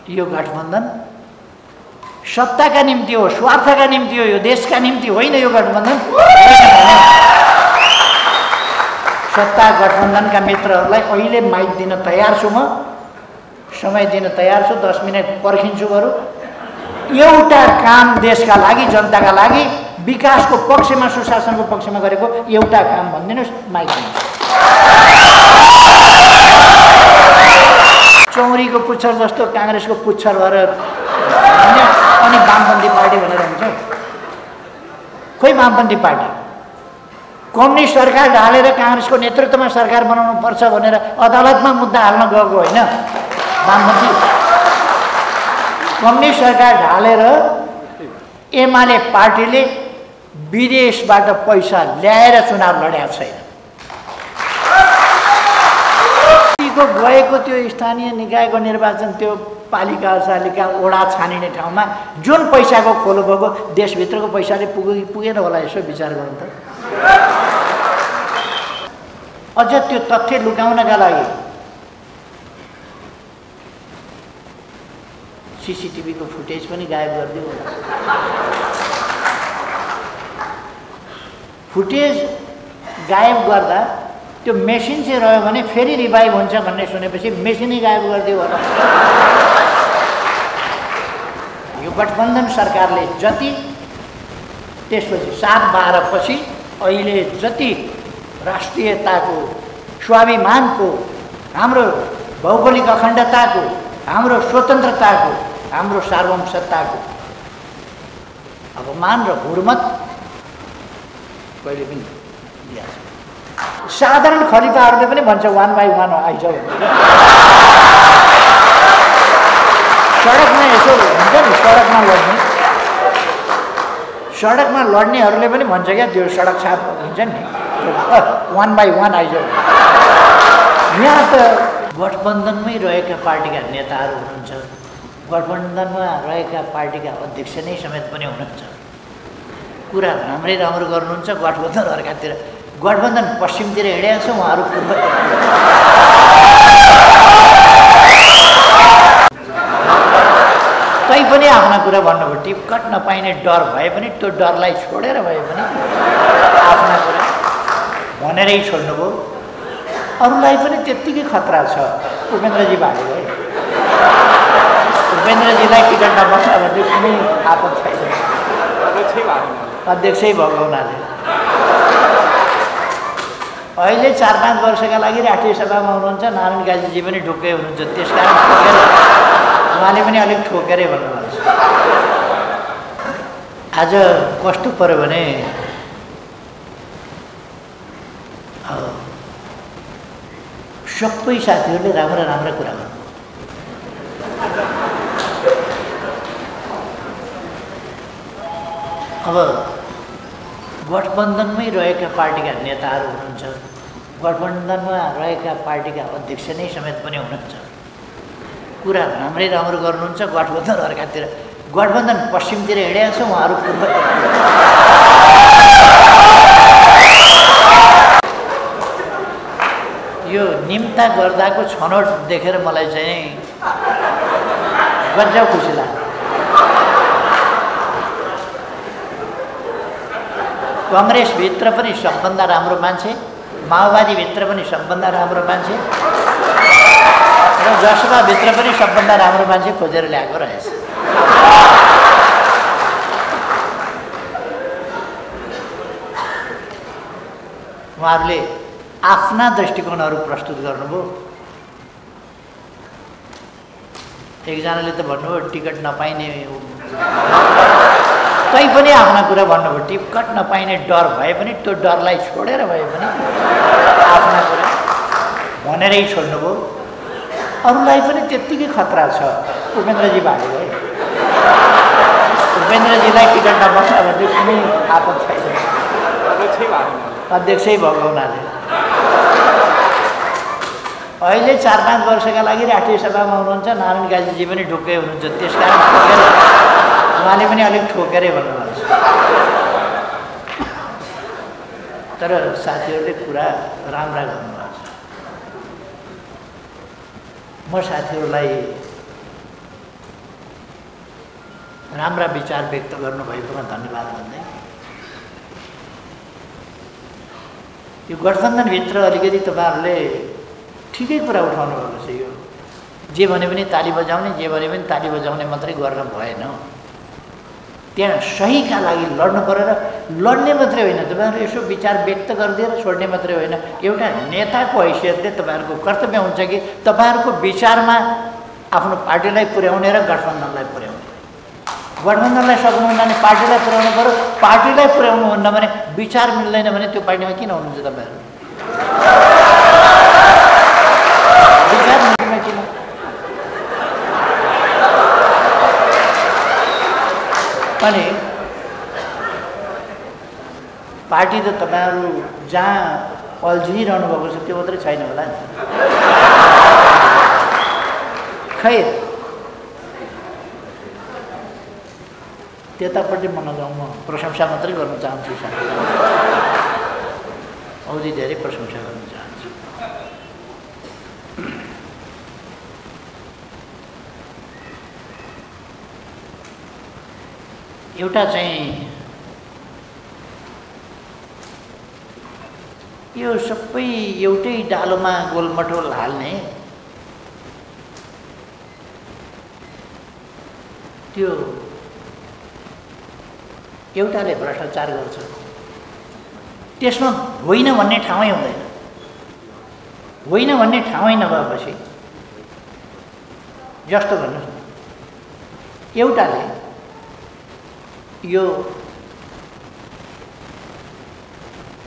यो गठबन्धन सत्ताका निम्ति हो, स्वार्थका निम्ति हो, यो देशका निम्ति होइन। यो गठबन्धन सत्ता गठबन्धनका मित्रहरूलाई अहिले माइक दिन तयार छु, म समय दिन तयार छु, 10 मिनट पर्खिन्छु। बरु एउटा काम देशका लागि, जनताका लागि, विकासको पक्षमा, सुशासनको पक्षमा गरेको एउटा काम भनिदिनुहोस्, माइक दिनुहोस्। चौरीको पुच्छर जस्तो काङ्ग्रेसको पुच्छर भएर अनि वामपन्थी पार्टी भनेर हुन्छ। खोइ वामपन्थी पार्टी कम्युनिस्ट सरकार ढालेर काङ्ग्रेसको नेतृत्वमा सरकार बनाउनु पर्छ भनेर अदालतमा मुद्दा हाल्न गएको होइन। वामपन्थी कम्युनिस्ट सरकार ढालेर एमाले पार्टीले विदेशबाट पैसा ल्याएर चुनाव लडेको छैन। गएको त्यो स्थानीय निकायको निर्वाचन, त्यो पालिका असालिका ओडा छानिने ठाउँमा जुन पैसाको खोलो भएको, देशभित्रको पैसाले पुगेन होला? यसो विचार गर्नु त। अझ त्यो तथ्य लुकाउनका लागि सीसीटीभीको फुटेज पनि गायब गरिदियो होला। फुटेज गायब गर्दा त्यो मेसिन चाहिँ रह्यो भने फेरि रिभाइभ हुन्छ भन्ने सुनेपछि मेसिनै गायब गरिदियो होला। यो गठबन्धन सरकारले जति, त्यसपछि 7-12 पछि अहिले जति राष्ट्रियताको, स्वाभिमानको, हाम्रो भौगोलिक अखण्डताको, हाम्रो स्वतन्त्रताको, हाम्रो सार्वभौमसत्ताको अपमान र हुर्मत कहिले पनि दिएको छ। साधारण खलिफाहरूले पनि भन्छ 1 by 1 आइज भनेर। सडकमा यसो हुन्छ नि, सडकमा लड्नेहरूले पनि भन्छ क्या, त्यो सडक छाप हुन्छ नि, 1 by 1 आइज। यहाँ त गठबन्धनमै रहेका पार्टीका नेताहरू हुनुहुन्छ, गठबन्धनमा रहेका पार्टीका अध्यक्ष नै समेत पनि हुनुहुन्छ। कुरा राम्रै राम्रो गर्नुहुन्छ। गठबन्धन अर्कातिर, गठबन्धन पश्चिमतिर हिँडेको छ, उहाँहरू पूर्वतिर। तैपनि आफ्ना कुरा भन्नुभयो, टिकट नपाइने डर भए पनि त्यो डरलाई छोडेर भए पनि आफ्ना कुरा भनेरै छोड्नुभयो। अरूलाई पनि त्यत्तिकै खतरा छ। उपेन्द्रजी भाग्यो है, उपेन्द्रजीलाई टिकट नपाउँछ भने कुनै आपत छैन, अध्यक्षै भएको हुनाले। अहिले 4-5 वर्षका लागि राष्ट्रिय सभामा हुनुहुन्छ। नारायण गाजीजी पनि ढुक्कै हुनुहुन्छ, त्यस कारण उहाँले पनि अलिक ठोकेरै भन्नुभएको छ। आज कस्तो पऱ्यो भने सबै साथीहरूले राम्रा राम्रा कुरा गर्नु। अब गठबन्धनमै रहेका पार्टीका नेताहरू हुनुहुन्छ, गठबन्धनमा रहेका पार्टीका अध्यक्ष नै समेत पनि हुनुहुन्छ। कुरा राम्रै राम्रो गर्नुहुन्छ। गठबन्धन अर्कातिर, गठबन्धन पश्चिमतिर हिँडेको छ, उहाँहरू पूर्वतिर। यो निम्ता गर्दाको छनौट देखेर मलाई चाहिँ गजब खुसी लाग्यो। कङ्ग्रेसभित्र पनि सबभन्दा राम्रो मान्छे, माओवादीभित्र पनि सबभन्दा राम्रो मान्छे र जसपाभित्र पनि सबभन्दा राम्रो मान्छे खोजेर ल्याएको रहेछ। उहाँहरूले आफ्ना दृष्टिकोणहरू प्रस्तुत गर्नुभयो। एकजनाले त भन्नुभयो टिकट नपाइने, तैपनि आफ्ना कुरा भन्नुभयो। टिकट नपाइने डर भए पनि त्यो डरलाई छोडेर भए पनि आफ्ना कुरा भनेरै छोड्नुभयो। अरूलाई पनि त्यत्तिकै खतरा छ। उपेन्द्रजी भाग्यो है, उपेन्द्रजीलाई टिकट नपाउँछ भने कुनै आपत छैन, अध्यक्षै भएको हुनाले। अहिले 4-5 वर्षका लागि राष्ट्रिय सभामा हुनुहुन्छ। नारायण गाजीजी पनि ढुक्कै हुनुहुन्छ, त्यस कारण उहाँले पनि अलिक ठोकेरै भन्नुभएको छ। तर साथीहरूले कुरा राम्रा गर्नुभएको छ। म साथीहरूलाई राम्रा विचार व्यक्त गर्नुभएकोमा धन्यवाद भन्दै यो गठबन्धनभित्र अलिकति तपाईँहरूले ठिकै कुरा उठाउनु भएको छ। यो जे भने पनि ताली बजाउने, जे भने पनि ताली बजाउने मात्रै गर्न भएन। त्यहाँ सहीका लागि लड्नु पऱ्यो र लड्ने मात्रै होइन, तपाईँहरू यसो विचार व्यक्त गरिदिएर छोड्ने मात्रै होइन। एउटा नेताको हैसियतले तपाईँहरूको कर्तव्य हुन्छ कि तपाईँहरूको विचारमा आफ्नो पार्टीलाई पुर्याउने र गठबन्धनलाई पुर्याउने। गठबन्धनलाई सक्नुहुन्न भने पार्टीलाई पुर्याउनु पऱ्यो, पार्टीलाई पुर्याउनुहुन्न भने विचार मिल्दैन भने त्यो पार्टीमा किन हुनुहुन्छ तपाईँहरू? विचार मिल्दैन किन? अनि पार्टी त तपाईँहरू जहाँ अल्झिरहनु भएको छ त्यो मात्रै छैन होला नि। खैर त्यतापट्टि म नजाउँ, म प्रशंसा मात्रै गर्न चाहन्छु। औधी धेरै प्रशंसा गर्न चाहन्छु। एउटा चाहिँ यो सबै एउटै डालोमा गोलमटोल हाल्ने त्यो एउटाले भ्रष्टाचार गर्छ, त्यसमा होइन भन्ने ठाउँै हुँदैन। होइन भन्ने ठाउँै नभएपछि जस्तो भन्नुहोस् न, एउटाले यो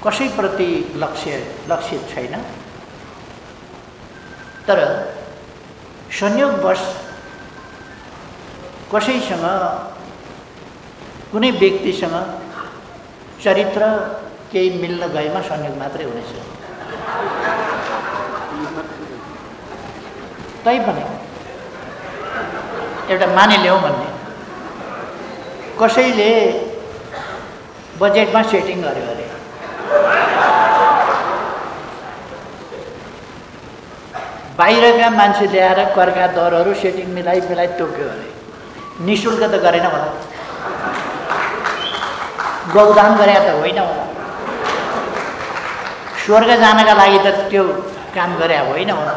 कसैप्रति लक्षित छैन, तर संयोगवश कसैसँग कुनै व्यक्तिसँग चरित्र केही मिल्न गएमा संयोग मात्रै हुनेछ। तैपनि एउटा मानिलिउँ भन्ने, कसैले बजेटमा सेटिङ गर्यो अरे, बाहिरका मान्छे ल्याएर करका दरहरू सेटिङ मिलाइ तोक्यो अरे, निःशुल्क त गरेन होला, गौदान गरे त होइन होला, स्वर्ग जानका लागि त त्यो काम गरे होइन होला,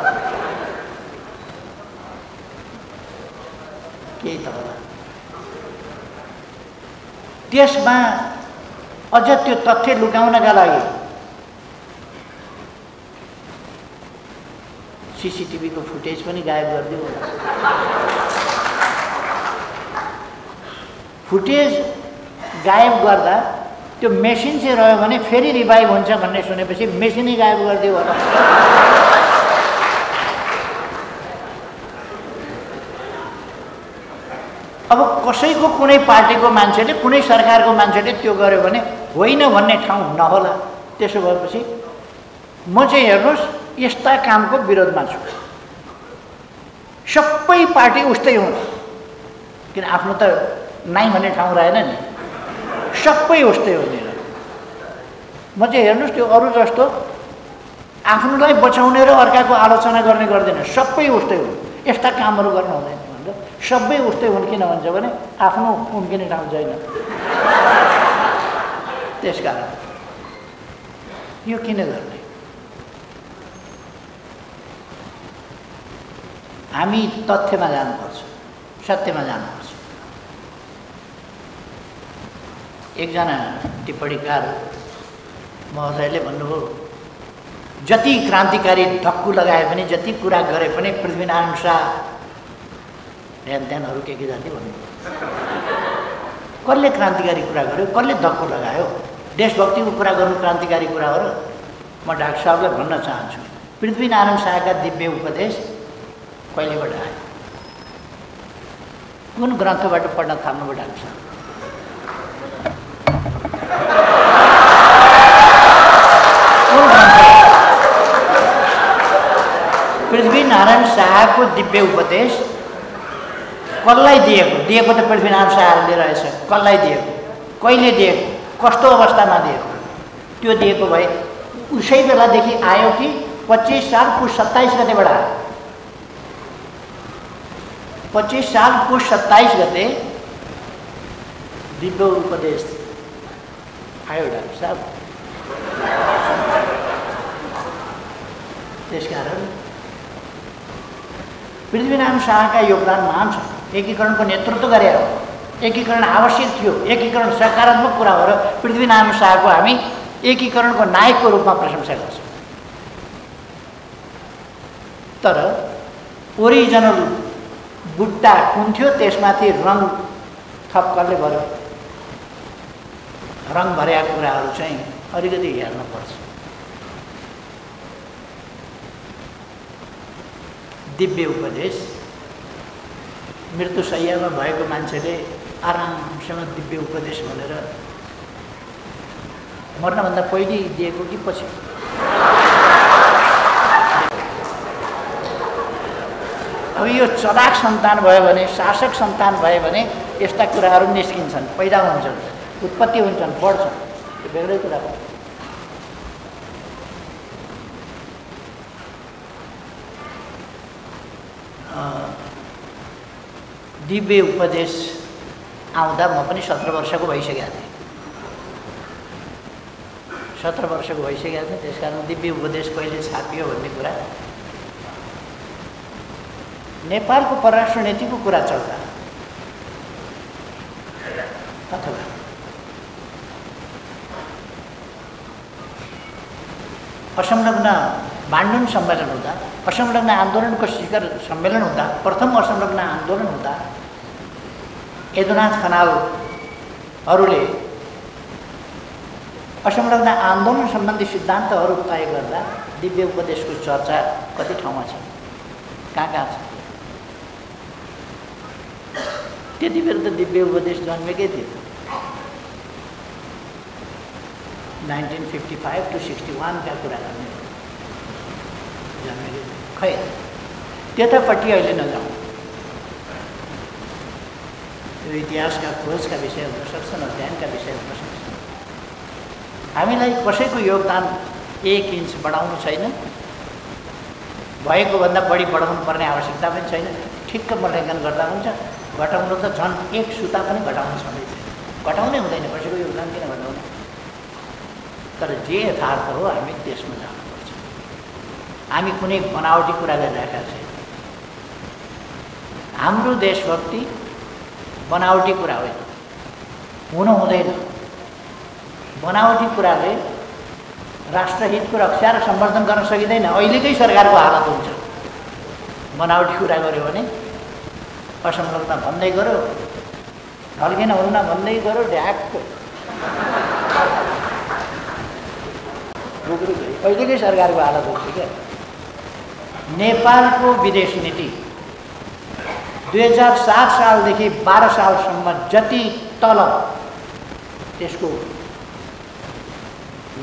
केही त होला। त्यसमा अझ त्यो तथ्य लुकाउनका लागि सीसीटीभीको फुटेज पनि गायब गरिदियो होला। फुटेज गायब गर्दा त्यो मेसिन चाहिँ रह्यो भने फेरि रिभाइभ हुन्छ भन्ने सुनेपछि मेसिनै गायब गरिदियो होला। अब कसैको कुनै पार्टीको मान्छेले कुनै सरकारको मान्छेले त्यो गर्यो भने होइन भन्ने ठाउँ नहोला। त्यसो भएपछि म चाहिँ हेर्नुहोस् यस्ता कामको विरोधमा छु। सबै पार्टी उस्तै हुन्, किन आफ्नो त नाइ भन्ने ठाउँ रहेन नि, सबै उस्तै हुने। म चाहिँ हेर्नुहोस् त्यो अरू जस्तो आफ्नोलाई बचाउने र अर्काको आलोचना गर्ने गर्दैन, सबै उस्तै हुन्, यस्ता कामहरू गर्न हुँदैन भनेर सबै उस्तै हुन्। किन भन्छ भने आफ्नो उम्किने ठाउँ छैन। त्यसकारण यो किन गर्ने? हामी तथ्यमा जानुपर्छ, सत्यमा जानुपर्छ। एकजना टिप्पणीकार महोदयले भन्नुभयो, जति क्रान्तिकारी धक्कु लगाए पनि, जति कुरा गरे पनि पृथ्वीनारायण शाह ध्यानहरू के जाति भन्नुभयो। कसले क्रान्तिकारी कुरा गर्यो, कसले धक्कु लगायो? देशभक्तिको कुरा गर्नु क्रान्तिकारी कुरा हो र? म डाक्टर साहबलाई भन्न चाहन्छु, पृथ्वीनारायण शाहका दिव्य उपदेश कहिलेबाट आयो? कुन ग्रन्थबाट पढ्न थाल्नुभयो डाक्टर साहब? पृथ्वीनारायण शाहको दिव्य उपदेश कसलाई दिएको त पृथ्वीनारायण शाहले रहेछ। कसलाई दिएको, कहिले दिएको, कस्तो अवस्थामा दिएको? त्यो दिएको भए उसै बेलादेखि आयो कि 25 साल पुस 27 गतेबाट आयो? 25 साल पुस 27 गते दिव्य उपदेश आयो डाक्टर साहब। त्यसकारण पृथ्वीनारायण शाहका योगदान महान छ। एकीकरणको नेतृत्व गरे हो। एकीकरण आवश्यक थियो, एकीकरण सकारात्मक कुरा हो र पृथ्वीनारायण शाहको हामी एकीकरणको नायकको रूपमा प्रशंसा गर्छौँ। तर ओरिजिनल बुट्टा कुन थियो त्यसमाथि रङ थप कसले गर्यो? रङ भरेका कुराहरू चाहिँ अलिकति हेर्नुपर्छ। दिव्य उपदेश मृत्युशय्यामा भएको मान्छेले आरामसँग दिव्य उपदेश भनेर मर्नभन्दा पहिले दिएको कि पछि? अब यो चलाक सन्तान भयो भने, शासक सन्तान भयो भने यस्ता कुराहरू निस्किन्छन्, पैदा हुन्छन्, उत्पत्ति हुन्छन्, बढ्छन्। त्यो बेग्लै कुरा हो। दिव्य उपदेश आउँदा म पनि 17 वर्षको भइसकेको थिएँ। 17 वर्षको भइसकेको थिएँ। त्यसकारण दिव्य उपदेश कहिले छापियो भन्ने कुरा, नेपालको परराष्ट्र नीतिको कुरा चल्दा अथवा असंलग्न बान्डुन सम्मेलन हुँदा, असंलग्न आन्दोलनको शिखर सम्मेलन हुँदा, प्रथम असंलग्न आन्दोलन हुँदा यदुनाथ खनालहरूले असंलग्न आन्दोलन सम्बन्धी सिद्धान्तहरू तय गर्दा दिव्य उपदेशको चर्चा कति ठाउँमा छ, कहाँ छ? त्यति बेला त दिव्य उपदेश जन्मेकै थियो। 1955 to 61 का कुरा गर्ने जन्मेकै थियो। खै त्यतापट्टि अहिले नजाउँ। यो इतिहासका खोजका विषय हुन सक्छन्, अध्ययनका विषय हुन सक्छन्। हामीलाई कसैको योगदान 1 इन्च बढाउनु छैन, भएको भन्दा बढी बढाउनु पर्ने आवश्यकता पनि छैन। ठिक्क मूल्याङ्कन गर्दा हुन्छ। घटाउनु त झन् 1 सुता पनि घटाउनु छँदै छैन। घटाउनै हुँदैन, कसैको योगदान किन घटाउनु? तर जे यथार्थ हो हामी त्यसमा जानुपर्छ। हामी कुनै बनावटी कुरा गरिरहेका छैन। हाम्रो देशभक्ति बनावटी कुरा होइन, हुनु हुँदैन। बनावटी कुराले राष्ट्रहितको रक्षा र सम्वर्धन गर्न सकिँदैन। अहिलेकै सरकारको हालत हुन्छ। बनावटी कुरा गर्यो भने असंलग्न भन्दै गऱ्यो, ढल्किन हुन्न भन्दै गऱ्यो, ढ्याक्क अहिलेकै सरकारको हालत हुन्छ क्या। नेपालको विदेश नीति 2007 सालदेखि 12 सालसम्म जति तल, त्यसको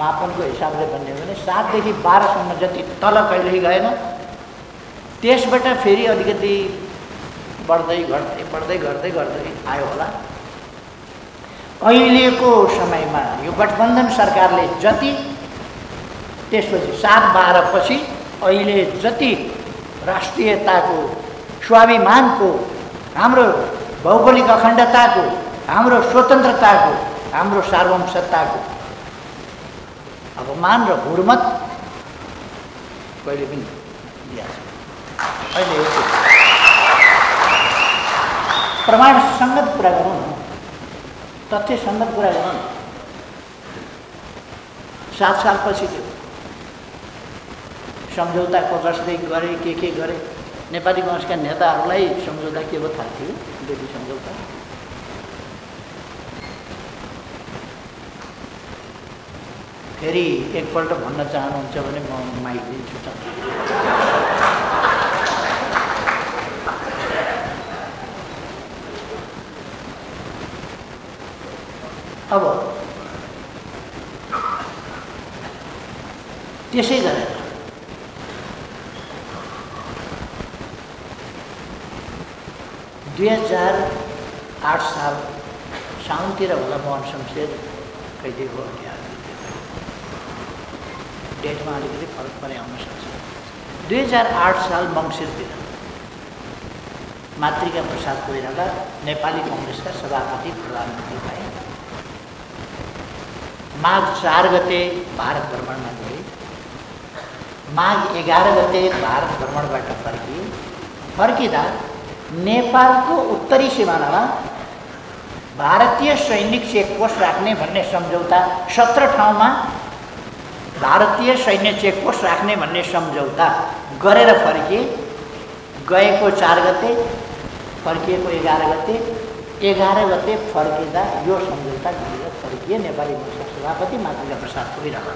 मापनको हिसाबले भन्ने हो भने 7 देखि 12 सम्म जति तल कहिल्यै गएन। त्यसबाट फेरि अलिकति बढ्दै घट्दै बढ्दै गर्दै गर्दै आयो होला। अहिलेको समयमा यो गठबन्धन सरकारले जति, त्यसपछि 7-12 पछि अहिले जति राष्ट्रियताको, स्वाभिमानको, हाम्रो भौगोलिक अखण्डताको, हाम्रो स्वतन्त्रताको, हाम्रो सार्वभौमसत्ताको अपमान र हुर्मत कहिले पनि दिएको छ। अहिले प्रमाण सङ्गत कुरा गरौँ न, तथ्य सङ्गत कुरा गरौँ न। 7 सालपछि त्यो सम्झौता कसले गरे, के गरे? नेपाली काङ्ग्रेसका नेताहरूलाई सम्झौता के हो थाहा थियो? बेबी सम्झौता। फेरि एकपल्ट भन्न चाहनुहुन्छ भने म माइक दिन्छु त। अब त्यसै गरेर 2008 साल साउनतिर होला, मोहन शमशेर कैदी हो। डेटमा अलिकति फरक पनि आउन सक्छ। 2008 साल मङ्सिरतिर मातृका प्रसाद कोइराला नेपाली कङ्ग्रेसका सभापति प्रधानमन्त्री भए। माघ 4 गते भारत भ्रमणमा गए। माघ 11 गते भारत भ्रमणबाट फर्किए। फर्किँदा नेपालको उत्तरी सिमानामा भारतीय सैनिक चेकपोस्ट राख्ने भन्ने सम्झौता 17 ठाउँमा भारतीय सैन्य चेकपोस्ट राख्ने भन्ने सम्झौता गरेर फर्किए। गएको 4 गते, फर्किएको 11 गते। 11 गते फर्किँदा यो सम्झौता गरेर फर्किए नेपाली कङ्ग्रेसका सभापति मातृका प्रसाद कोइराला।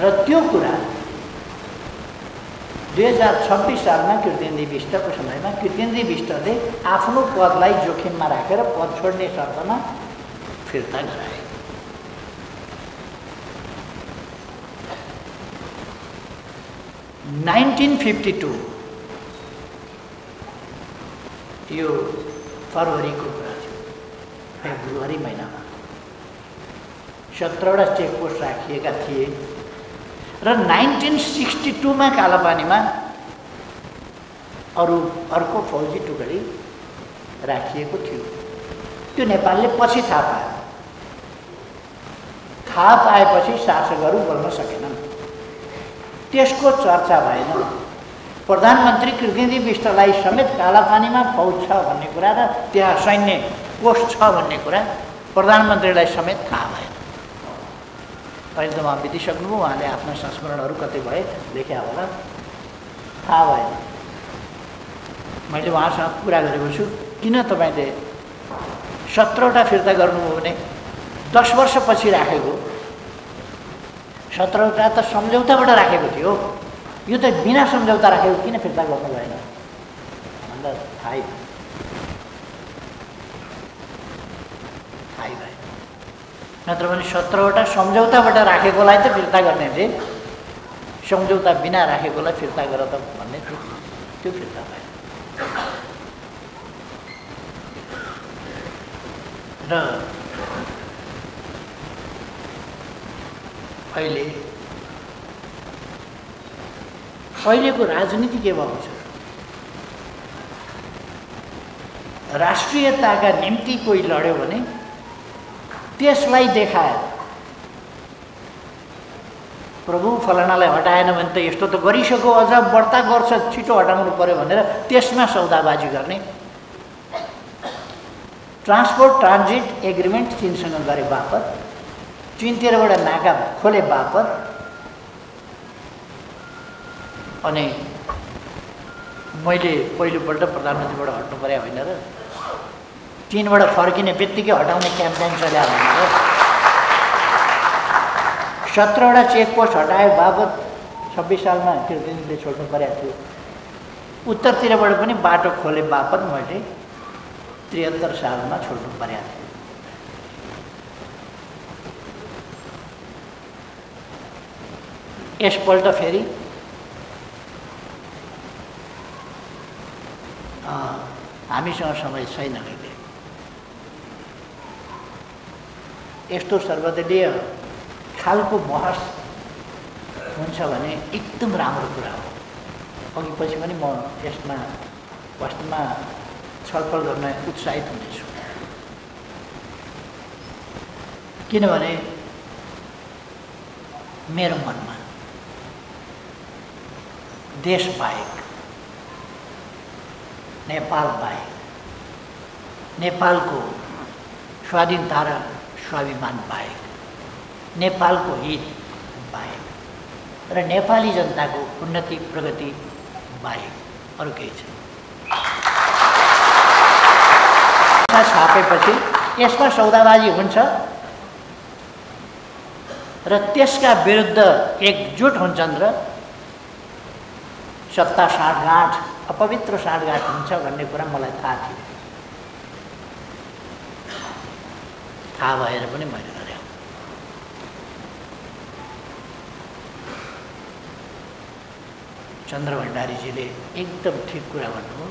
र त्यो कुरा 2026 सालमा कीर्तिदेवी विष्टको समयमा कीर्तिदेवी विष्टले आफ्नो पदलाई जोखिममा राखेर पद छोड्ने शर्तमा फिर्ता गराए। । 1952 यो फरवरीको कुरा थियो। फेब्रुअरी महिनामा 17वटा चेकपोस्ट राखिएका थिए र 1962 मा कालापानीमा अर्को फौजी टुकडी राखिएको थियो। त्यो नेपालले पछि थाहा पायो। थाहा पाएपछि शासकहरू बोल्न सकेनन्। त्यसको चर्चा भएन। प्रधानमन्त्री कीर्तिदेवी विष्टलाई समेत कालापानीमा फौज छ भन्ने कुरा र त्यहाँ सैन्य पोस्ट छ भन्ने कुरा प्रधानमन्त्रीलाई समेत थाहा भएन। अहिले त उहाँ बितिसक्नुभयो। उहाँले आफ्ना संस्मरणहरू कतै भए लेख्या होला, थाहा भएन। मैले उहाँसँग कुरा गरेको छु, किन तपाईँले 17वटा फिर्ता गर्नुभयो भने 10 वर्षपछि राखेको 17वटा त सम्झौताबाट राखेको थियो। यो त बिना सम्झौता राखेको किन फिर्ता गर्नु भएन भन्दा थाहै भएन। नत्र भने 17वटा सम्झौताबाट राखेकोलाई त फिर्ता गर्ने थिए, सम्झौता बिना राखेकोलाई फिर्ता गर त भन्ने थियो। त्यो फिर्ता भएन। र अहिलेको राजनीति के भएको छ? राष्ट्रियताका निम्ति कोही लड्यो भने त्यसलाई देखाएर प्रभु फलानालाई हटाएन भने त यस्तो त गरिसक्यो, अझ बढ्ता गर्छ, छिटो हटाउनु पर्यो भनेर त्यसमा सौदाबाजी गर्ने। ट्रान्सपोर्ट ट्रान्जिट एग्रिमेन्ट चीनसँग गरे बापत, चीनतिरबाट नाका खोले बापत, अनि मैले पहिलोपल्ट प्रधानमन्त्रीबाट हट्नु पर्यो होइन र चीनबाट फर्किने बित्तिकै हटाउने क्याम्पेन चल्या भनेर 17वटा चेकपोस्ट हटाए बापत 26 सालमा कीर्तिदेवीले छोड्नु परेको थियो। उत्तरतिरबाट पनि बाटो खोले बापत मैले 73 सालमा छोड्नु परेको थियो। यसपल्ट फेरि हामीसँग समय छैन। अहिले यस्तो सर्वदलीय खालको बहस हुन्छ भने एकदम राम्रो कुरा हो। अघि पछि पनि म यसमा वास्तवमा छलफल गर्न उत्साहित हुनेछु। किनभने मेरो मनमा देश बाहेक, नेपाल बाहेक, नेपालको स्वाधीनता र स्वाभिमान बाहेक, नेपालको हित बाहेक र नेपाली जनताको उन्नति प्रगति बाहेक अरू केही छैन। छापेपछि यसमा सौदाबाजी हुन्छ र त्यसका विरुद्ध एकजुट हुन्छन् र सत्ता साँठगाँठ, अपवित्र साँठगाँठ हुन्छ भन्ने कुरा मलाई थाहा थियो। थाहा भएर पनि मैले गरेँ। चन्द्र भण्डारीजीले एकदम ठिक कुरा भन्नुभयो।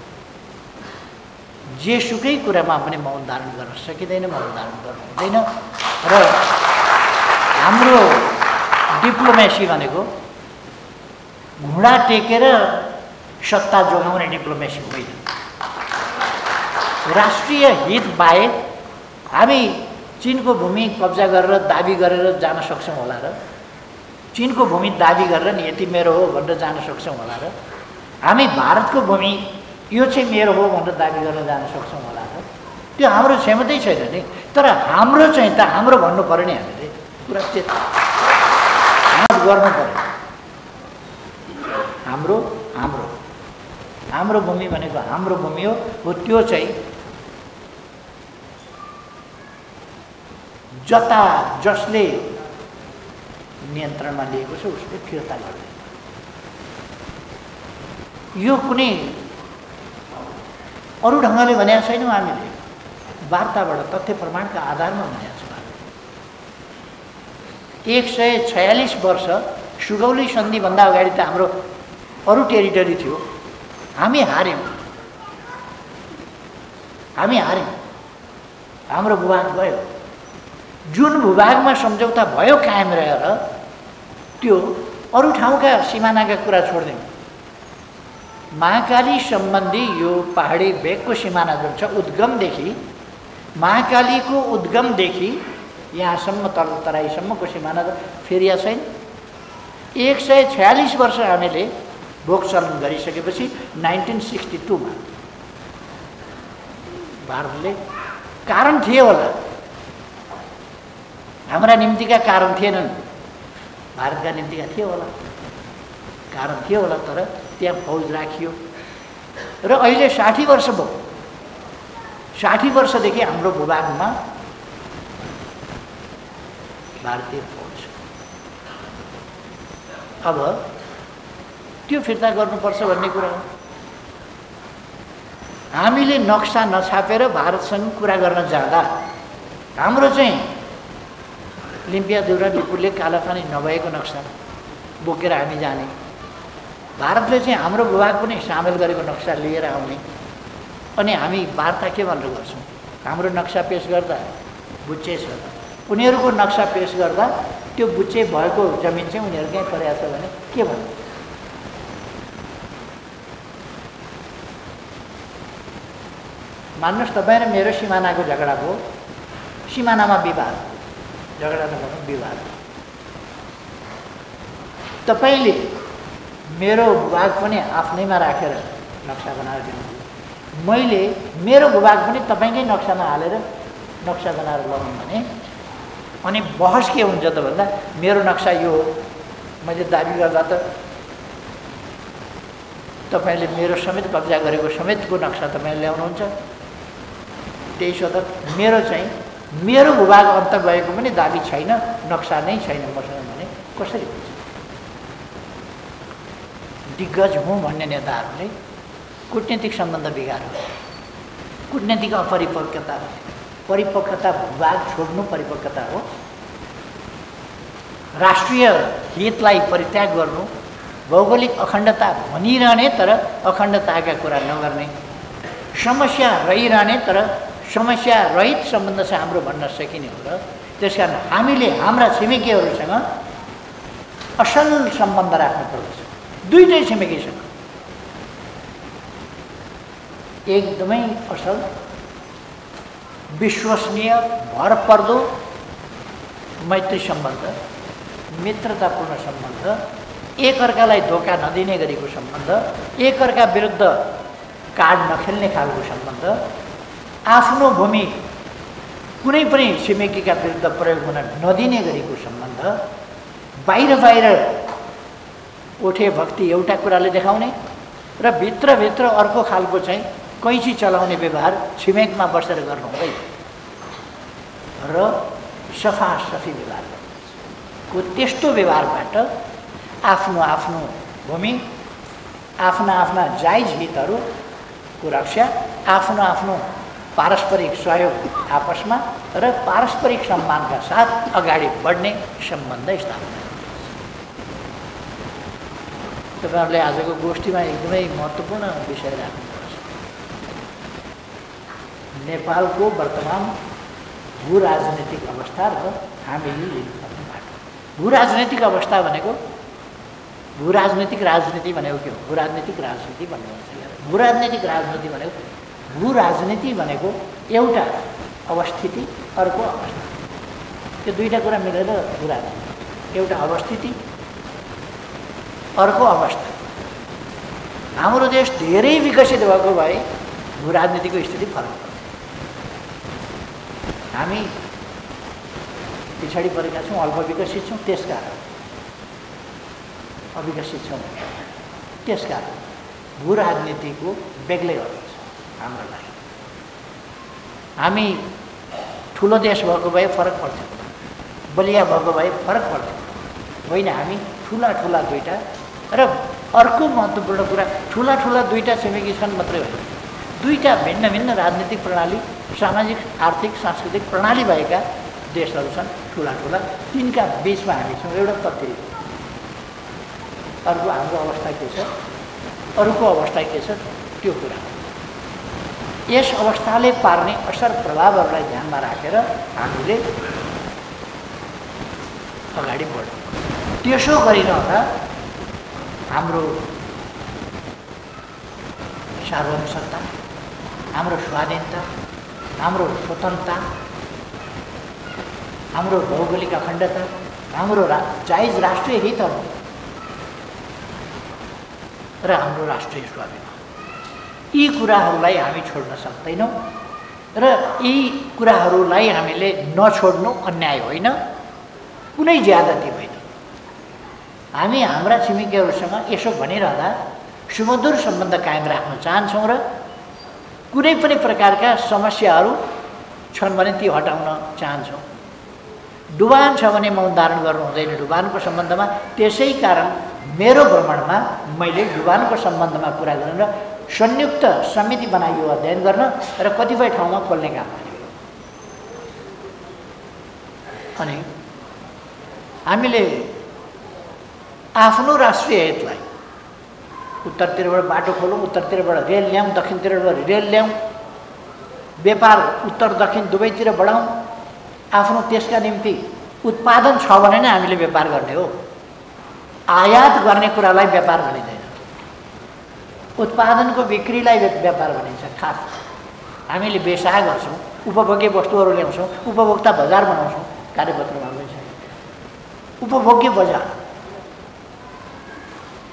जेसुकै कुरामा पनि मौन धारण गर्न सकिँदैन, मौन धारण गर्नु हुँदैन। र हाम्रो डिप्लोमेसी भनेको घुँडा टेकेर सत्ता जोगाउने डिप्लोमेसी होइन। राष्ट्रिय हित बाहेक हामी चीनको भूमि कब्जा गरेर दाबी गरेर जान सक्छौँ होला र, चीनको भूमि दाबी गरेर नि यति मेरो हो भनेर जान सक्छौँ होला र, हामी भारतको भूमि यो चाहिँ मेरो हो भनेर दाबी गरेर जान सक्छौँ होला र, त्यो हाम्रो क्षमतै छैन नि। तर हाम्रो चाहिँ त हाम्रो भन्नु पऱ्यो नि, हामीले पुरा गर्नु पऱ्यो। हाम्रो हाम्रो हाम्रो भूमि भनेको हाम्रो भूमि हो, त्यो चाहिँ जता जसले नियन्त्रणमा लिएको छ उसले फिर्ता गर्दैन। यो कुनै अरू ढङ्गले भनेको छैनौँ, हामीले वार्ताबाट तथ्य प्रमाणका आधारमा भनेको छौँ। 146 वर्ष सुगौली सन्धिभन्दा अगाडि त हाम्रो अरू टेरिटरी थियो, हामी हार्यौँ, हाम्रो भूभाग गयो। जुन भूभागमा सम्झौता भयो कायम रहेर, त्यो अरू ठाउँका सिमानाका कुरा छोडिदिउँ, महाकाली सम्बन्धी यो पहाडी भेगको सिमाना जुन छ, उद्गमदेखि महाकालीको उद्गमदेखि यहाँसम्म तल तराईसम्मको सिमाना फेरिया छैन। 146 वर्ष हामीले भोग चलन गरिसकेपछि 1962 मा भारतले कारण थिए होला, हाम्रा निम्तिका कारण थिएनन्, भारतका निम्तिका थिए होला, कारण थिए होला, तर त्यहाँ फौज राखियो र अहिले 60 वर्ष भयो। 60 वर्षदेखि हाम्रो भूभागमा भारतीय फौज। अब त्यो फिर्ता गर्नुपर्छ भन्ने कुरा हो। हामीले नक्सा नछापेर भारतसँग कुरा गर्न जाँदा हाम्रो चाहिँ लिम्पियादेउरा लिपुले कालापानी नभएको नक्सा बोकेर हामी जाने, भारतले चाहिँ हाम्रो भूभाग पनि सामेल गरेको नक्सा लिएर आउने, अनि हामी वार्ता के भनेर गर्छौँ? हाम्रो नक्सा पेश गर्दा बुच्चे छ, उनीहरूको नक्सा पेश गर्दा त्यो बुच्चे भएको जमिन चाहिँ उनीहरूकै परेको छ भने के भन्नु? मान्नुहोस् तपाईँ र मेरो सिमानाको झगडा भयो, सिमानामा विवाद, झगडा नभनौँ विवाद। तपाईँले मेरो भूभाग पनि आफ्नैमा राखेर नक्सा बनाएर दिनुभयो, मैले मेरो भूभाग पनि तपाईँकै नक्सामा हालेर नक्सा बनाएर लगाउँ भने, अनि बहस के हुन्छ त भन्दा मेरो नक्सा यो हो, मैले दाबी गर्दा त तपाईँले मेरो समेत कब्जा गरेको समेतको नक्सा तपाईँले ल्याउनुहुन्छ। त्यही हो त, मेरो चाहिँ मेरो भूभाग अन्त गएको पनि दाबी छैन, नक्सा नै छैन मसँग भने कसरी हुन्छ? दिग्गज हुँ भन्ने नेताहरूले कूटनीतिक सम्बन्ध बिगार्यो, कूटनीतिक अपरिपक्वता, परिपक्वता भूभाग छोड्नु परिपक्वता हो। राष्ट्रिय हितलाई परित्याग गर्नु, भौगोलिक अखण्डता भनिरहने तर अखण्डताका कुरा नगर्ने, समस्या रहिरहने तर समस्या रहित सम्बन्ध चाहिँ हाम्रो भन्न सकिने हो। र त्यसकारण हामीले हाम्रा छिमेकीहरूसँग असल सम्बन्ध राख्नु पर्दछ, दुईटै छिमेकीसँग एकदमै असल, विश्वसनीय, भरपर्दो मैत्री सम्बन्ध, मित्रतापूर्ण सम्बन्ध, एकअर्कालाई धोका नदिने गरेको सम्बन्ध, एकअर्का विरुद्ध कार्ड नखेल्ने खालको सम्बन्ध, आफ्नो भूमि कुनै पनि छिमेकीका विरुद्ध प्रयोग हुन नदिने गरेको सम्बन्ध, बाहिर बाहिर उठे भक्ति एउटा कुराले देखाउने र भित्रभित्र अर्को खालको चाहिँ कैँची चलाउने व्यवहार छिमेकमा बसेर गर्नु हुँदैन र सफासफी व्यवहार गर्नुपर्छ। त्यस्तो व्यवहारबाट आफ्नो आफ्नो भूमि, आफ्ना आफ्ना जायज हितहरूको रक्षा, आफ्नो आफ्नो पारस्परिक सहयोग आपसमा र पारस्परिक सम्मानका साथ अगाडि बढ्ने सम्बन्ध स्थापना। तपाईँहरूले आजको गोष्ठीमा एकदमै महत्त्वपूर्ण विषय राख्नुपर्छ। नेपालको वर्तमान भू राजनैतिक अवस्था र हामीले लिनुपर्ने बाटो। भू राजनैतिक अवस्था भनेको भूराजनीतिक राजनीति भनेको के हो? भूराजनीतिक राजनीति भन्नुहुन्छ यार। भूराजनीतिक राजनीति भनेको भूराजनीति भनेको एउटा अवस्थिति अर्को अवस्था, त्यो दुईटा कुरा मिलेर भूराजनीति। एउटा अवस्थिति अर्को अवस्था। हाम्रो देश धेरै विकसित भएको भए भूराजनीतिको स्थिति फरक पर्छ। हामी पछाडि परेका छौँ, अल्प विकसित छौँ, त्यसकारण अविकसित छौँ, त्यसकारण भूराजनीतिको बेग्लै अर्थ छ हाम्रो लागि। हामी ठुलो देश भएको भए फरक पर्थ्यो, बलिया भएको भए फरक पर्थ्यो। होइन, हामी ठुला ठुला दुईवटा, र अर्को महत्त्वपूर्ण कुरा, ठुला ठुला दुईवटा छिमेकी छन् मात्रै होइन, दुईवटा भिन्न भिन्न राजनीतिक प्रणाली, सामाजिक आर्थिक सांस्कृतिक प्रणाली भएका देशहरू छन् ठुला ठुला, तिनका बिचमा हामी छौँ। एउटा तथ्य, अर्को हाम्रो अवस्था के छ, अरूको अवस्था के छ, त्यो कुरा। यस अवस्थाले पार्ने असर प्रभावहरूलाई ध्यानमा राखेर हामीले अगाडि बढ्यौँ। त्यसो गरिरहँदा हाम्रो सार्वभौम सत्ता, हाम्रो स्वाधीनता, हाम्रो स्वतन्त्रता, हाम्रो भौगोलिक अखण्डता, हाम्रो जायज राष्ट्रिय हितहरू र हाम्रो राष्ट्रिय स्वाभिमान, यी कुराहरूलाई हामी छोड्न सक्दैनौँ। र यी कुराहरूलाई हामीले नछोड्नु अन्याय होइन, कुनै ज्यादती होइन। हामी हाम्रा छिमेकीहरूसँग यसो भनिरहँदा सुमधुर सम्बन्ध कायम राख्न चाहन्छौँ र कुनै पनि प्रकारका समस्याहरू छन् भने ती हटाउन चाहन्छौँ। डुबान छ भने मौन धारण गर्नु हुँदैन डुबानको सम्बन्धमा। त्यसै कारण मेरो भ्रमणमा मैले डुबानको सम्बन्धमा कुरा गर्न र संयुक्त समिति बनाइयो अध्ययन गर्न र कतिपय ठाउँमा खोल्ने काम गरेँ। अनि हामीले आफ्नो राष्ट्रिय हितलाई उत्तरतिरबाट बाटो खोलौँ, उत्तरतिरबाट रेल ल्याउँ, दक्षिणतिरबाट रेल ल्याउँ, व्यापार उत्तर दक्षिण दुवैतिर बढाउँ, आफ्नो त्यसका निम्ति उत्पादन छ भने नै हामीले व्यापार गर्ने हो। आयात गर्ने कुरालाई व्यापार भनिँदैन, उत्पादनको बिक्रीलाई व्यापार भनिन्छ। खास हामीले व्यवसाय गर्छौँ, उपभोग्य वस्तुहरू ल्याउँछौँ, उपभोक्ता बजार बनाउँछौँ, कार्यपत्रमा पनि छ उपभोग्य बजार।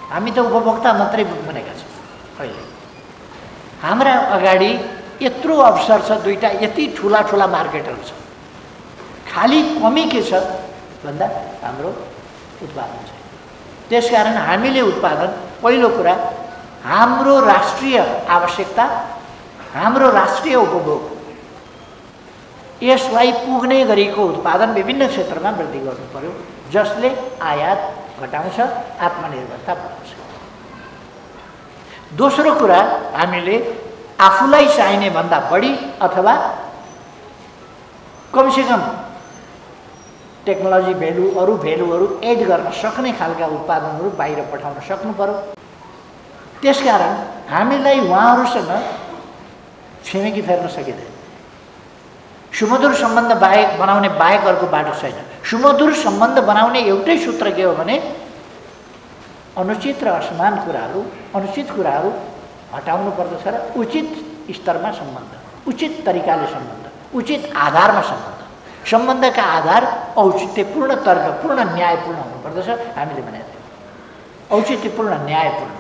हामी त उपभोक्ता मात्रै बनेका छौँ। अहिले हाम्रा अगाडि यत्रो अवसर छ, दुईवटा यति ठुला ठुला मार्केटहरू छ। खाली कमी के छ भन्दा हाम्रो उत्पादन छ। त्यसकारण हामीले उत्पादन, पहिलो कुरा हाम्रो राष्ट्रिय आवश्यकता, हाम्रो राष्ट्रिय उपभोग, यसलाई पुग्ने गरीको उत्पादन विभिन्न क्षेत्रमा वृद्धि गर्नु पर्यो, जसले आयात घटाउँछ, आत्मनिर्भरता बढाउँछ। दोस्रो कुरा, हामीले आफूलाई चाहिने भन्दा बढी अथवा कमसेकम टेक्नोलोजी भेल्यु, अरू भेल्युहरू एड गर्न सक्ने खालका उत्पादनहरू बाहिर पठाउन सक्नु पर्यो। त्यसकारण हामीलाई उहाँहरूसँग छिमेकी फेर्न सकिँदैन। सुमधुर सम्बन्ध बनाउने बाहेक अर्को बाटो छैन। सुमधुर सम्बन्ध बनाउने एउटै सूत्र के हो भने अनुचित र असमान कुराहरू, अनुचित कुराहरू हटाउनु पर्दछ र उचित स्तरमा सम्बन्ध, उचित तरिकाले सम्बन्ध, उचित आधारमा सम्बन्ध, सम्बन्धका आधार औचित्यपूर्ण, तर्कपूर्ण, न्यायपूर्ण हुनुपर्दछ। हामीले भनेको थियौँ औचित्यपूर्ण, न्यायपूर्ण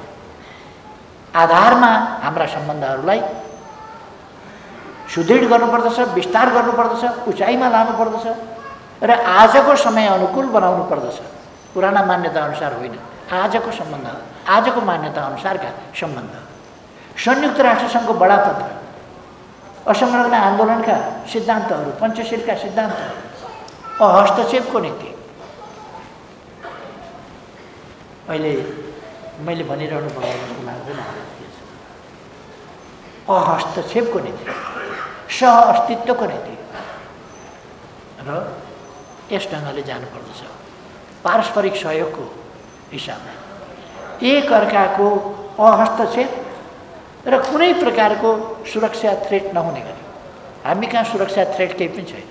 आधारमा हाम्रा सम्बन्धहरूलाई सुदृढ गर्नुपर्दछ, विस्तार गर्नुपर्दछ, उचाइमा लानुपर्दछ र आजको समय अनुकूल बनाउनु पर्दछ। पुराना मान्यता अनुसार होइन, आजको सम्बन्ध, आजको मान्यता अनुसारका सम्बन्ध। संयुक्त राष्ट्रसङ्घको बडापत्र, असंलग्न आन्दोलनका सिद्धान्तहरू, पञ्चशीलका सिद्धान्तहरू, हस्तक्षेपको नीति, अहिले मैले भनिरहनु पर्ने जस्तो लाग्दैन, हस्तक्षेपको नीति, सह अस्तित्वको नीति र यस ढङ्गले जानुपर्दछ। पारस्परिक सहयोगको हिसाबमा एक अर्काको हस्तक्षेप र कुनै प्रकारको सुरक्षा थ्रेट नहुने गरी। हामी कहाँ सुरक्षा थ्रेट केही पनि छैन,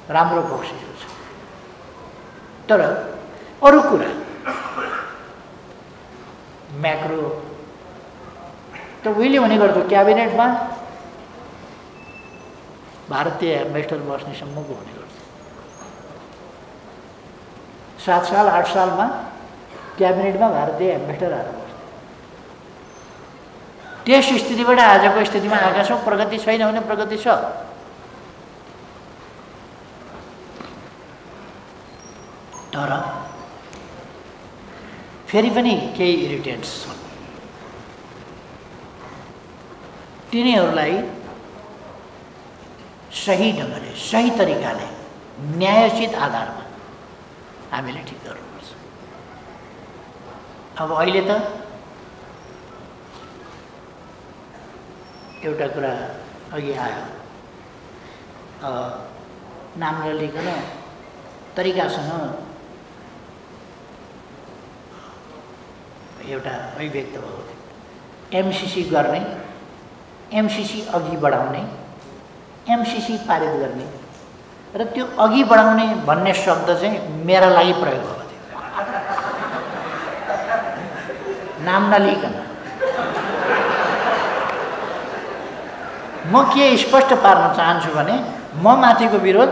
राम्रो बक्सिएको छ। तर अरू कुरा म्याक्रो त उहिले भने गर्दो क्याबिनेटमा भारतीय एम्बेसडर बस्नेसम्मको हुने गर्छ। 7 साल 8 सालमा क्याबिनेटमा भारतीय एम्बेसडर आएर बस्छ। त्यस स्थितिबाट आजको स्थितिमा आएका छौँ। प्रगति छैन भने प्रगति छ। तर फेरि पनि केही इरिटेन्ट्स छन्। तिनीहरूलाई सही ढङ्गले सही तरिकाले न्यायोचित आधारमा हामीले ठिक गर्नुपर्छ। अब अहिले त एउटा कुरा अघि आयो, नाम नलिकन तरिकासँग एउटा अभिव्यक्त भएको थियो। एमसिसी गर्ने, एमसिसी अघि बढाउने, एमसिसी पारित गर्ने र त्यो अघि बढाउने भन्ने शब्द चाहिँ मेरा लागि प्रयोग भएको थियो। नाम नलिकन म के स्पष्ट पार्न चाहन्छु भने म माथिको विरोध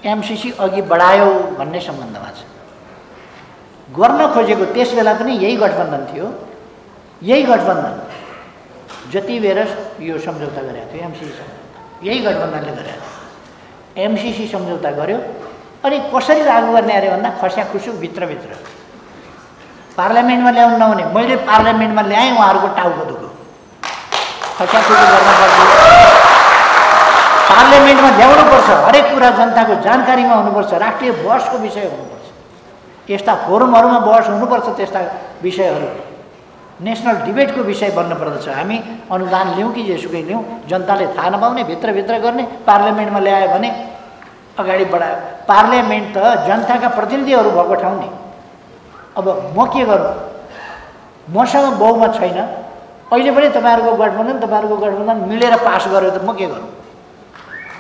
एमसिसी अघि बढायो भन्ने सम्बन्धमा छ। गर्न खोजेको त्यस बेला पनि यही गठबन्धन थियो। यही गठबन्धन जति बेर यो सम्झौता गरेको थियो एमसिसी सम्झौता, यही गठबन्धनले गरेको थियो। एमसिसी सम्झौता गर्यो अनि कसरी लागू गर्ने अरे भन्दा खस्याखुसु भित्रभित्र पार्लियामेन्टमा ल्याउनु नहुने, मैले पार्लियामेन्टमा ल्याएँ, उहाँहरूको टाउको दुख्यो। खस्याखुसु गर्न पर्छ, पार्लियामेन्टमा ल्याउनुपर्छ, हरेक कुरा जनताको जानकारीमा हुनुपर्छ, राष्ट्रिय बहसको विषय हुनुपर्छ, यस्ता फोरमहरूमा बहस हुनुपर्छ, त्यस्ता विषयहरू नेसनल डिबेटको विषय बन्नुपर्दछ। हामी अनुदान लिउँ कि जेसुकै लिउँ, जनताले थाहा नपाउने, भित्रभित्र गर्ने, पार्लियामेन्टमा ल्यायो भने अगाडि बढायो। पार्लियामेन्ट त जनताका प्रतिनिधिहरू भएको ठाउँ नि। अब म के गरौँ? मसँग बहुमत छैन, अहिले पनि तपाईँहरूको गठबन्धन मिलेर पास गर्यो त म के गरौँ?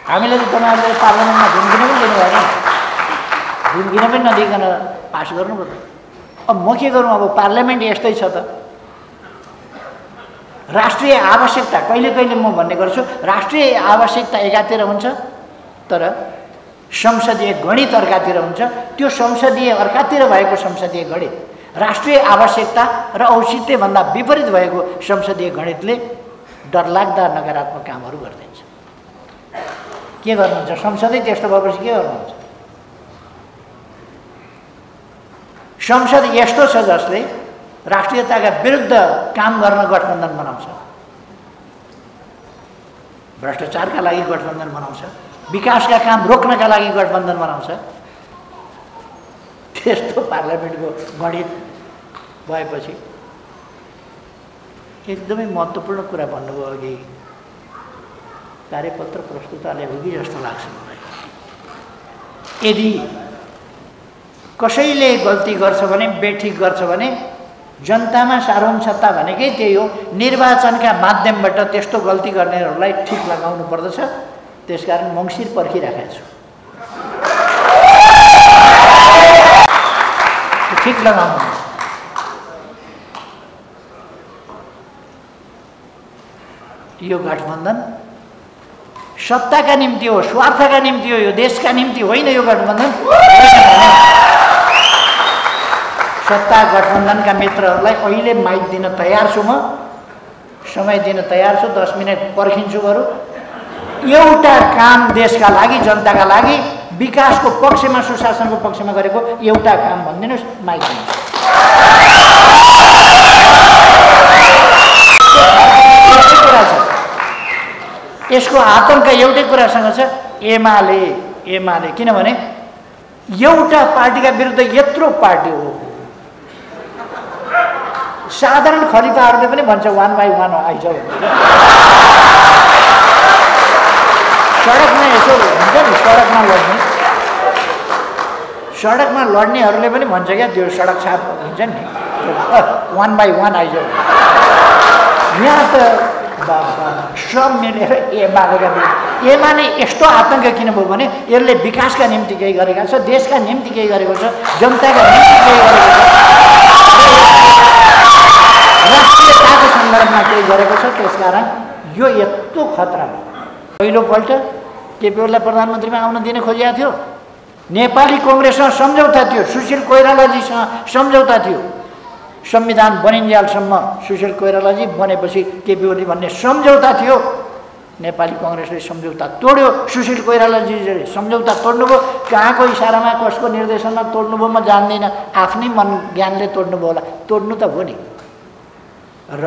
हामीले त तपाईँहरूले पार्लियामेन्टमा धुमकिन पनि दिनु भएन, धुमकिन पनि नदिकन पास गर्नु पर्यो। अब म के गरौँ? अब पार्लियामेन्ट यस्तै छ त। राष्ट्रिय आवश्यकता कहिले कहिले म भन्ने गर्छु, राष्ट्रिय आवश्यकता एकातिर हुन्छ तर संसदीय गणित अर्कातिर हुन्छ। त्यो संसदीय अर्कातिर भएको संसदीय गणित राष्ट्रिय आवश्यकता र औचित्यभन्दा विपरीत भएको संसदीय गणितले डरलाग्दा नकारात्मक कामहरू गरिदिन्छ। के गर्नुहुन्छ? संसदै त्यस्तो भएपछि के गर्नुहुन्छ? संसद यस्तो छ जसले राष्ट्रियताका विरुद्ध काम गर्न गठबन्धन बनाउँछ, भ्रष्टाचारका लागि गठबन्धन बनाउँछ, विकासका काम रोक्नका लागि गठबन्धन बनाउँछ। त्यस्तो पार्लियामेन्टको गणित भएपछि एकदमै महत्त्वपूर्ण कुरा भन्नुभयो अघि, कार्यपत्र प्रस्तुताले हो कि जस्तो लाग्छ मलाई। यदि कसैले गल्ती गर्छ भने, बेठिक गर्छ भने जनतामा सार्वभौम सत्ता भनेकै त्यही हो। निर्वाचनका माध्यमबाट त्यस्तो गल्ती गर्नेहरूलाई ठिक लगाउनु पर्दछ। त्यसकारण मङ्सिर पर्खिराखेको छु, ठिक लगाउनु। यो गठबन्धन सत्ताका निम्ति हो, स्वार्थका निम्ति हो, यो देशका निम्ति होइन। यो गठबन्धन सत्ता गठबन्धनका मित्रहरूलाई अहिले माइक दिन तयार छु, म समय दिन तयार छु, 10 मिनट पर्खिन्छु बरु। एउटा काम देशका लागि, जनताका लागि, विकासको पक्षमा, सुशासनको पक्षमा गरेको एउटा काम भनिदिनुहोस्, माइक दिनुहोस्। यसको आतंक एउटै कुरासँग छ, एमाले। किनभने एउटा पार्टीका विरुद्ध यत्रो पार्टी हो। साधारण खलिफाहरूले पनि भन्छ 1 by 1 आइज भनेर। सडकमा यसो हुन्छ नि, सडकमा लड्नेहरूले पनि भन्छ क्या, त्यो सडक छाप हुन्छ नि, 1 by 1 आइज। यहाँ त सब मिलेर एमालेका विरुद्ध। एमाले यस्तो आतङ्क किन भयो भने यसले विकासका निम्ति केही गरेका छ, देशका निम्ति केही गरेको छ, जनताका निम्ति केही गरेको छ, राष्ट्रियताको सन्दर्भमा केही गरेको छ। त्यसकारण यो यत्रो खतरा भयो। पहिलोपल्ट केपी ओलीलाई प्रधानमन्त्रीमा आउन दिन खोजेको थियो। नेपाली कङ्ग्रेससँग सम्झौता थियो, सुशील कोइरालाजीसँग सम्झौता थियो। संविधान बनिन्जेलसम्म सुशील कोइरालाजी बनेपछि केपी ओली भन्ने सम्झौता थियो। नेपाली कङ्ग्रेसले सम्झौता तोड्यो, सुशील कोइरालाजीले सम्झौता तोड्नुभयो। कहाँको इसारामा कसको निर्देशनमा तोड्नुभयो म जान्दिनँ, आफ्नै मन ज्ञानले तोड्नुभयो होला, तोड्नु त हो नि। र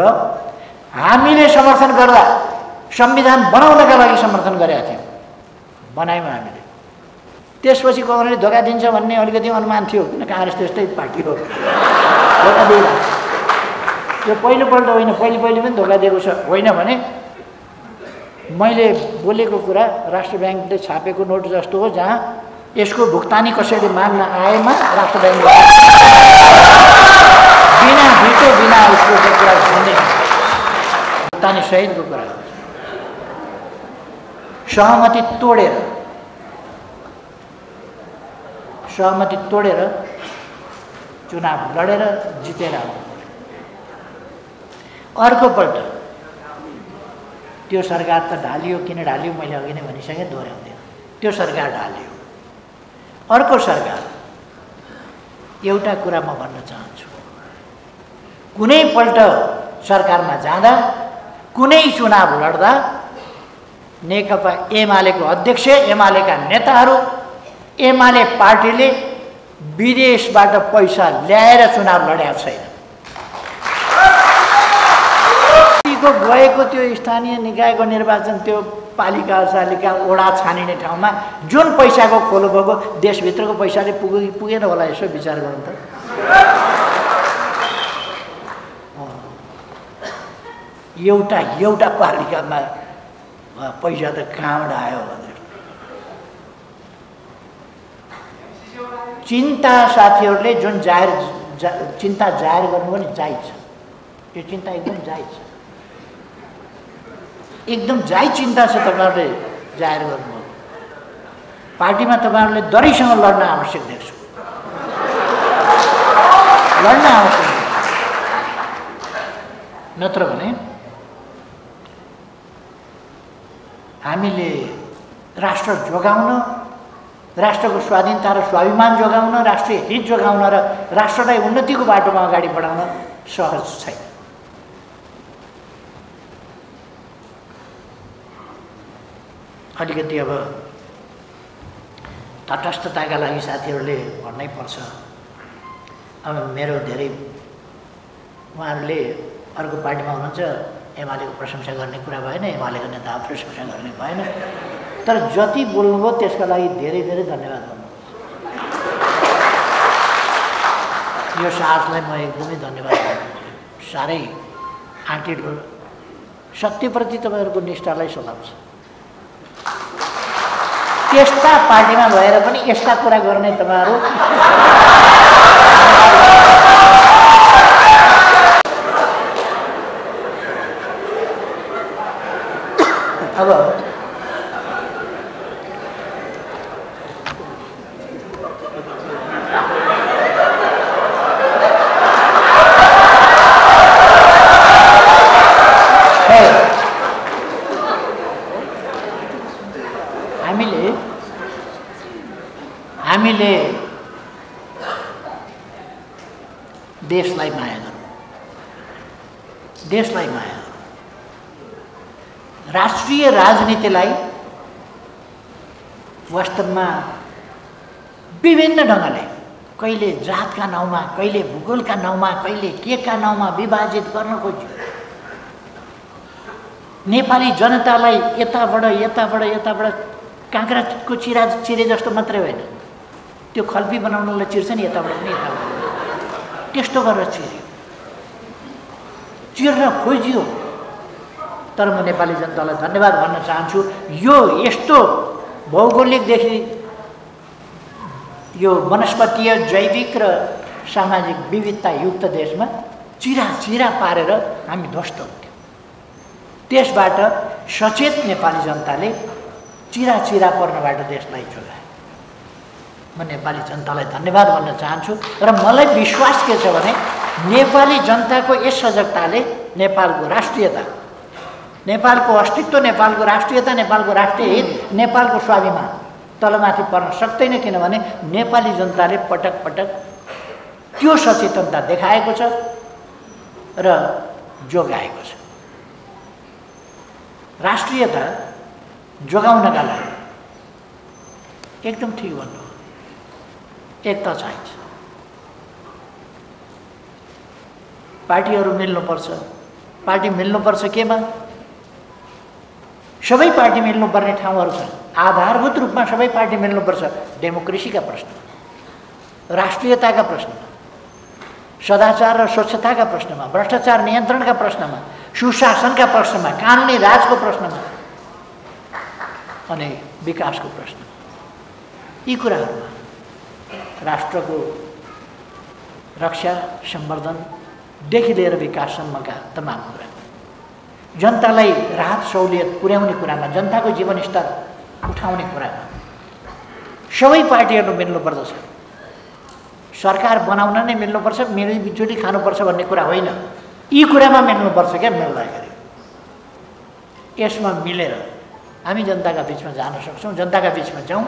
हामीले समर्थन गर्दा संविधान बनाउनका लागि समर्थन गरेका थियौँ, बनायौँ हामीले। त्यसपछि कङ्ग्रेसले धोका दिन्छ भन्ने अलिकति अनुमान थियो, किन काङ्ग्रेस त्यस्तै पार्टी हो, धोका दिइरहेको छ। यो पहिलोपल्ट होइन, पहिले पनि धोका दिएको छ। होइन भने मैले बोलेको कुरा राष्ट्र ब्याङ्कले छापेको नोट जस्तो हो, जहाँ यसको भुक्तानी कसैले माग्न आएमा राष्ट्र ब्याङ्कले बिना भिटो बिना उसको कुरा भन्ने भुक्तानी सहितको कुरा। सहमति तोडेर चुनाव लडेर जितेर आउनु। अर्कोपल्ट त्यो सरकार त ढालियो, किन ढालियो मैले अघि नै भनिसकेँ, दोहोऱ्याउँदैन। त्यो सरकार ढालियो। अर्को सरकार। एउटा कुरा म भन्न चाहन्छु, कुनै पल्ट सरकारमा जाँदा, कुनै चुनाव लड्दा नेकपा एमालेको अध्यक्ष, एमालेका नेताहरू, एमाले पार्टीले विदेशबाट पैसा ल्याएर चुनाव लडेको छैन। गएको त्यो स्थानीय निकायको निर्वाचन, त्यो पालिका सालिका वडा छानिने ठाउँमा जुन पैसाको खोलो भएको, देशभित्रको पैसाले पुगेन होला, यसो विचार गर्नु त। एउटा पालिकामा पैसा त कहाँबाट आयो भनेर चिन्ता साथीहरूले जुन चिन्ता जाहेर गर्नु पनि जायज छ। त्यो चिन्ता एकदम जायज छ, एकदम जायज चिन्ता छ। तपाईँहरूले जाहेर गर्नुभयो। पार्टीमा तपाईँहरूले दरीसँग लड्न आवश्यक देख्छु, लड्न आवश्यक। नत्र भने हामीले राष्ट्र जोगाउन, राष्ट्रको स्वाधीनता र स्वाभिमान जोगाउन, राष्ट्रिय हित जोगाउन र राष्ट्रलाई उन्नतिको बाटोमा अगाडि बढाउन सहज छैन। अलिकति अब तटस्थताका लागि साथीहरूले भन्नै पर्छ। अब मेरो धेरै उहाँहरूले अर्को पार्टीमा हुनुहुन्छ, एमालेको प्रशंसा गर्ने कुरा भएन, एमालेको नेता प्रशंसा गर्ने भएन। तर जति बोल्नुभयो त्यसका लागि धेरै धेरै धन्यवाद भन्नुपर्छ। यो साहसलाई म एकदमै धन्यवाद गर्छु। साह्रै आँटिड सत्यप्रति तपाईँहरूको निष्ठालाई सलाम छ। त्यस्ता पार्टीमा भएर पनि यस्ता कुरा गर्ने तपाईँहरू अब हामीले देशलाई माया गरौँ, देशलाई माया गरौँ। राष्ट्रिय राजनीतिलाई वास्तवमा विभिन्न ढङ्गले, कहिले जातका नाउँमा, कहिले भूगोलका नाउँमा, कहिले केका नाउँमा विभाजित गर्न खोज्यो। नेपाली जनतालाई यताबाट काँक्राको चिरे जस्तो मात्रै होइन, त्यो खल्पी बनाउनलाई चिर्छ नि, यताबाट पनि यताबाट, त्यस्तो गरेर चिर्न खोजियो। तर म नेपाली जनतालाई धन्यवाद भन्न चाहन्छु। यो यस्तो भौगोलिकदेखि यो वनस्पतीय, जैविक र सामाजिक विविधता युक्त देशमा चिरा पारेर हामी ध्वस्त हुन्थ्यौँ। त्यसबाट सचेत नेपाली जनताले चिरा पर्नबाट देशलाई जोगाए। म नेपाली जनतालाई धन्यवाद भन्न चाहन्छु र मलाई विश्वास के छ भने नेपाली जनताको यस सजगताले नेपालको राष्ट्रियता, नेपालको अस्तित्व, नेपालको राष्ट्रियता, नेपालको राष्ट्रिय हित, नेपालको स्वाभिमान तलमाथि पर्न सक्दैन, किनभने नेपाली जनताले पटक पटक त्यो सचेतनता देखाएको छ र जोगाएको छ। राष्ट्रियता जोगाउनका लागि एकदम ठिक भन्नु, एकता चाहिन्छ। पार्टीहरू मिल्नुपर्छ। पार्टी मिल्नुपर्छ केमा? सबै पार्टी मिल्नुपर्ने ठाउँहरू छन्। आधारभूत रूपमा सबै पार्टी मिल्नुपर्छ। डेमोक्रेसीका प्रश्न, राष्ट्रियताका प्रश्न, सदाचार र स्वच्छताका प्रश्नमा, भ्रष्टाचार नियन्त्रणका प्रश्नमा, सुशासनका प्रश्नमा, कानुनी राजको प्रश्नमा अनि विकासको प्रश्न, यी कुराहरूमा राष्ट्रको रक्षा संवर्धनदेखि लिएर विकाससम्मका तमाम कुरा, जनतालाई राहत सहुलियत पुर्याउने कुरामा, जनताको जीवनस्तर उठाउने कुरामा सबै पार्टीहरू मिल्नुपर्दछ। सरकार बनाउन नै मिल्नुपर्छ, मिलिजुली खानुपर्छ भन्ने कुरा होइन। यी कुरामा मिल्नुपर्छ क्या। मिल्दाखेरि यसमा मिलेर हामी जनताका बिचमा जान सक्छौँ। जनताका बिचमा जाउँ।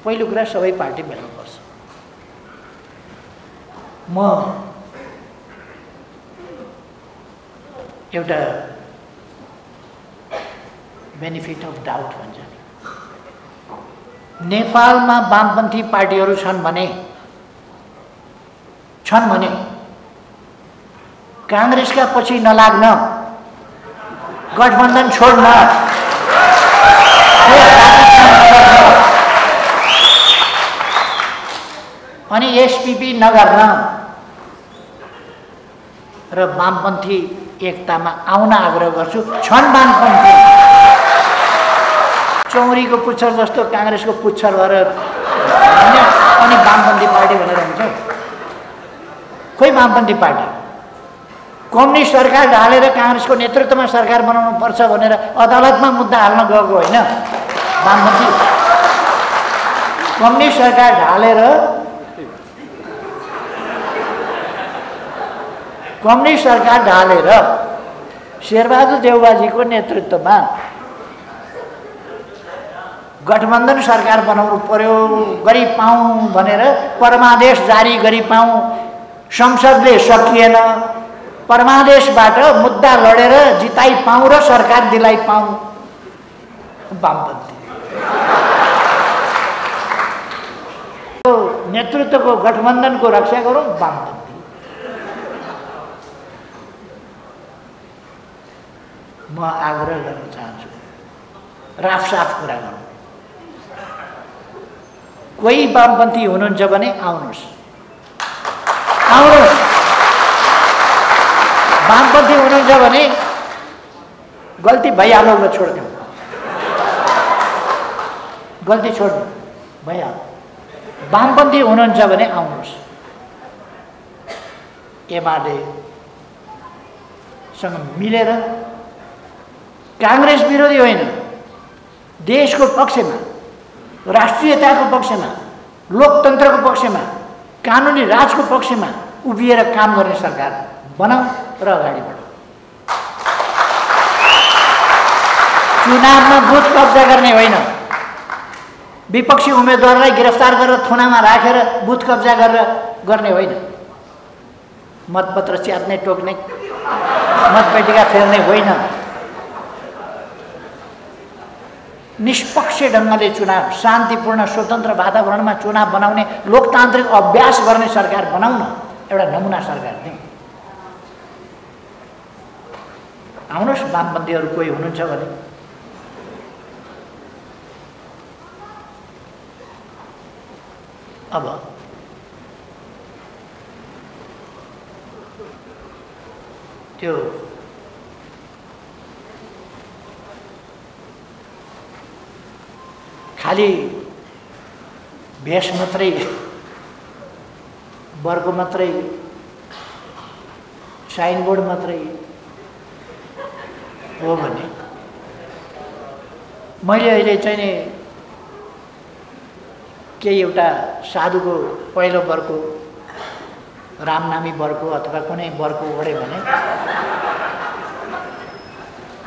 पहिलो कुरा सबै पार्टी मिल्नुपर्छ। म एउटा बेनिफिट अफ डाउट भन्छ नि, नेपालमा वामपन्थी पार्टीहरू छन् भने काङ्ग्रेसका पछि नलाग्न, गठबन्धन छोड्न, अनि एसपीपी नगर्न र वामपन्थी एकतामा आउन आग्रह गर्छु। छन् वामपन्थी, चौरीको पुच्छर जस्तो काङ्ग्रेसको पुच्छर भएर अनि वामपन्थी पार्टी भनेर हुन्छ? खोइ वामपन्थी पार्टी कम्युनिस्ट सरकार ढालेर काङ्ग्रेसको नेतृत्वमा सरकार बनाउनु पर्छ भनेर अदालतमा मुद्दा हाल्न गएको होइन। वामपन्थी कम्युनिस्ट सरकार ढालेर शेरबहादुर देउवाजीको नेतृत्वमा गठबन्धन सरकार बनाउनु पर्यो, गरी पाऊँ भनेर परमादेश जारी गरी पाऊँ, संसदले सकिएन, परमादेशबाट मुद्दा लडेर जिताइ पाऊँ र सरकार दिलाइ पाऊँ। वामपन्थी नेतृत्वको गठबन्धनको रक्षा गरौँ, वामपन्थी। म आग्रह गर्न चाहन्छु, राफसाफ कुरा गरौँ। कोही वामपन्थी हुनुहुन्छ भने आउनुहोस्। वामपन्थी हुनुहुन्छ भने गल्ती भइहाल्यो र छोड्दिउँ, गल्ती छोड्नु भइहाल्यो। वामपन्थी हुनुहुन्छ भने आउनुहोस्। एमालेसँग मिलेर काङ्ग्रेस विरोधी होइन, देशको पक्षमा, राष्ट्रियताको पक्षमा, लोकतन्त्रको पक्षमा, कानुनी राजको पक्षमा उभिएर काम गर्ने सरकार बनाऊ र अगाडि बढाऊ। चुनावमा बुथ कब्जा गर्ने होइन, विपक्षी उम्मेदवारलाई गिरफ्तार गरेर थुनामा राखेर बुथ कब्जा गर्ने होइन, मतपत्र च्यात्ने टोक्ने, मतपेटिका फेर्ने होइन। निष्पक्ष ढङ्गले चुनाव, शान्तिपूर्ण स्वतन्त्र वातावरणमा चुनाव बनाउने, लोकतान्त्रिक अभ्यास गर्ने सरकार बनाउन, एउटा नमुना सरकार दिउँ। आउनुहोस्, वामपन्थीहरू कोही हुनुहुन्छ भने। अब त्यो खाली भेष मात्रै, वर्ग मात्रै, साइनबोर्ड मात्रै, हो भने मैले अहिले चाहिँ नि केही एउटा साधुको पहिलो वरको रामनामी वरको अथवा कुनै वरको ओढेँ भने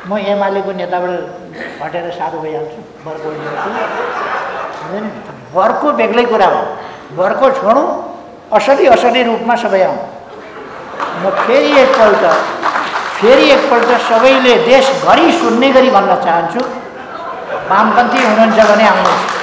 म एमालेको नेताबाट हटेर साधु भइहाल्छु वरको ओढेर। वरको बेग्लै कुरा हो, वरको छोडौँ, असली रूपमा सबै आउँ। म फेरि एकपल्ट सबैले देशभरि सुन्ने गरी भन्न चाहन्छु, वामपन्थी हुनुहुन्छ भने आउनुहोस्।